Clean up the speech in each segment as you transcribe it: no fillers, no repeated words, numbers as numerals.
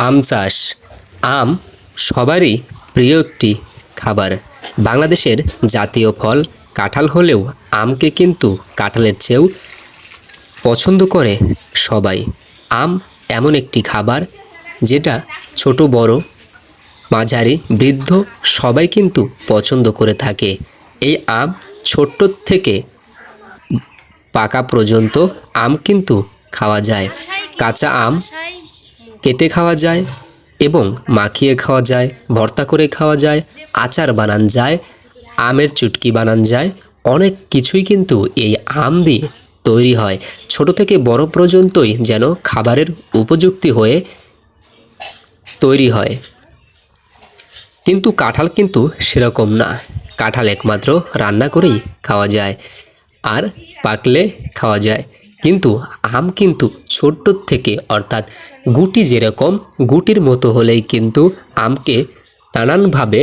আম চাষ। আম সবারই প্রিয় একটি খাবার। বাংলাদেশের জাতীয় ফল কাঁঠাল হলেও আমকে কিন্তু কাঁঠালের চেয়েও পছন্দ করে সবাই। আম এমন একটি খাবার যেটা ছোট বড় মাঝারি বৃদ্ধ সবাই কিন্তু পছন্দ করে থাকে। এই আম ছোট্ট থেকে পাকা পর্যন্ত আম কিন্তু খাওয়া যায়। কাঁচা আম কেটে খাওয়া যায় এবং মাখিয়ে খাওয়া যায়, ভর্তা করে খাওয়া যায়, আচার বানান যায়, আমের চুটকি বানান যায়, অনেক কিছুই কিন্তু এই আম দিয়ে তৈরি হয়। ছোট থেকে বড় পর্যন্তই যেন খাবারের উপযুক্তি হয়ে তৈরি হয়। কিন্তু কাঁঠাল কিন্তু সেরকম না। কাঁঠাল একমাত্র রান্না করেই খাওয়া যায় আর পাকলে খাওয়া যায়। কিন্তু আম কিন্তু ছোট্ট থেকে অর্থাৎ গুটি যেরকম গুটির মতো হলেই কিন্তু আমকে নানানভাবে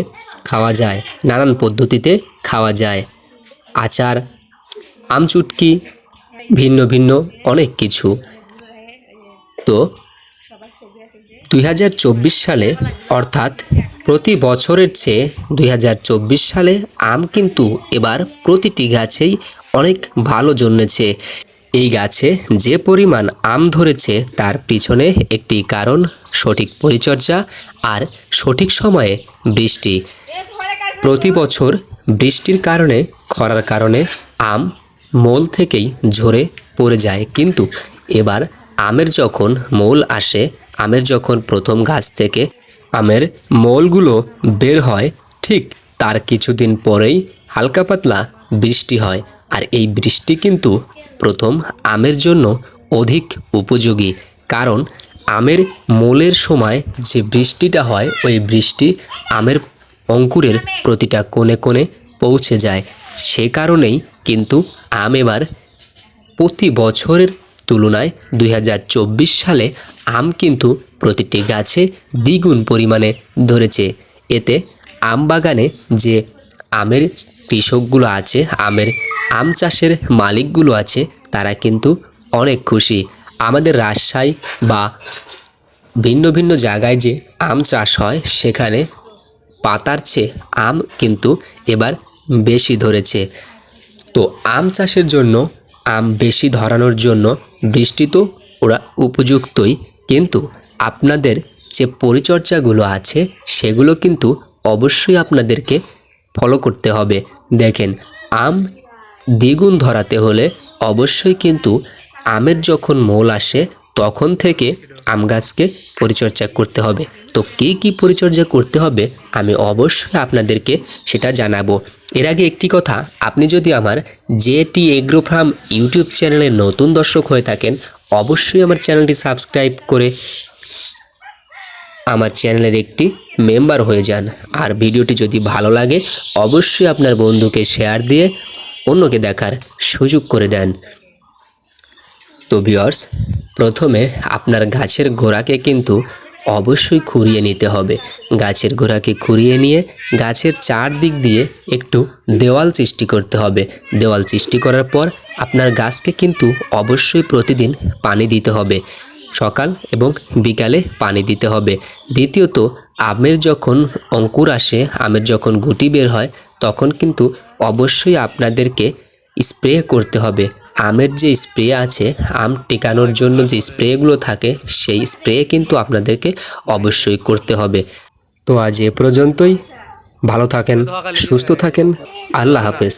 খাওয়া যায়, নানান পদ্ধতিতে খাওয়া যায়। আচার, আম চুটকি, ভিন্ন ভিন্ন অনেক কিছু। তো 2024 সালে অর্থাৎ প্রতি বছরের চেয়ে 2024 সালে আম কিন্তু এবার প্রতিটি গাছেই অনেক ভালো জন্মেছে। এই গাছে যে পরিমাণ আম ধরেছে তার পিছনে একটি কারণ সঠিক পরিচর্যা আর সঠিক সময়ে বৃষ্টি। প্রতি বছর বৃষ্টির কারণে, খরার কারণে আম মূল থেকেই ঝরে পড়ে যায়, কিন্তু এবার আমের যখন মূল আসে, আমের যখন প্রথম গাছ থেকে আমের মূলগুলো বের হয়, ঠিক তার কিছুদিন পরেই হালকা পাতলা বৃষ্টি হয়। আর এই বৃষ্টি কিন্তু প্রথম আমের জন্য অধিক উপযোগী, কারণ আমের মূলের সময় যে বৃষ্টিটা হয় ওই বৃষ্টি আমের অঙ্কুরের প্রতিটা কোণে কোণে পৌঁছে যায়। সে কারণেই কিন্তু আম এবার প্রতি বছরের তুলনায় 2024 সালে আম কিন্তু প্রতিটি গাছে দ্বিগুণ পরিমাণে ধরেছে। এতে আম বাগানে যে আমের কৃষকগুলো আছে, আম চাষের মালিকগুলো আছে, তারা কিন্তু অনেক খুশি। আমাদের রাজশাহী বা ভিন্ন ভিন্ন জায়গায় যে আম চাষ হয় সেখানে পাতার চেয়ে আম কিন্তু এবার বেশি ধরেছে। তো আম চাষের জন্য, আম বেশি ধরানোর জন্য বৃষ্টি তো ওরা উপযুক্তই, কিন্তু আপনাদের যে পরিচর্যাগুলো আছে সেগুলো কিন্তু অবশ্যই আপনাদেরকে ফলো করতে হবে। দেখেন, আম দ্বিগুণ ধরাতে হলে অবশ্যই কিন্তু আমের যখন মূল আসে তখন থেকে আম গাছকে পরিচর্যা করতে হবে। তো কী কী পরিচর্যা করতে হবে আমি অবশ্যই আপনাদেরকে সেটা জানাবো। এর আগে একটি কথা, আপনি যদি আমার জেটি এগ্রো ফার্ম ইউটিউব চ্যানেলের নতুন দর্শক হয়ে থাকেন, অবশ্যই আমার চ্যানেলটি সাবস্ক্রাইব করে আমার চ্যানেলের একটি মেম্বার হয়ে যান। আর ভিডিওটি যদি ভালো লাগে অবশ্যই আপনার বন্ধুকে শেয়ার দিয়ে অন্যকে দেখার সুযোগ করে দেন। তো ভিউয়ার্স, প্রথমে আপনার গাছের গোড়াকে কিন্তু অবশ্যই খুঁড়িয়ে নিতে হবে। গাছের গোড়াকে খুঁড়িয়ে নিয়ে গাছের চারদিক দিয়ে একটু দেওয়াল সৃষ্টি করতে হবে। দেওয়াল সৃষ্টি করার পর আপনার গাছকে কিন্তু অবশ্যই প্রতিদিন পানি দিতে হবে। সকাল এবং বিকালে পানি দিতে হবে। দ্বিতীয়ত, আমের যখন অঙ্কুর আসে, আমের যখন গুটি বের হয়, তখন কিন্তু অবশ্যই আপনাদেরকে স্প্রে করতে হবে। আমের যে স্প্রে আছে, আম টেকানোর জন্য যে স্প্রেগুলো থাকে, সেই স্প্রে কিন্তু আপনাদেরকে অবশ্যই করতে হবে। তো আজ এ পর্যন্তই। ভালো থাকেন, সুস্থ থাকেন। আল্লাহ হাফেজ।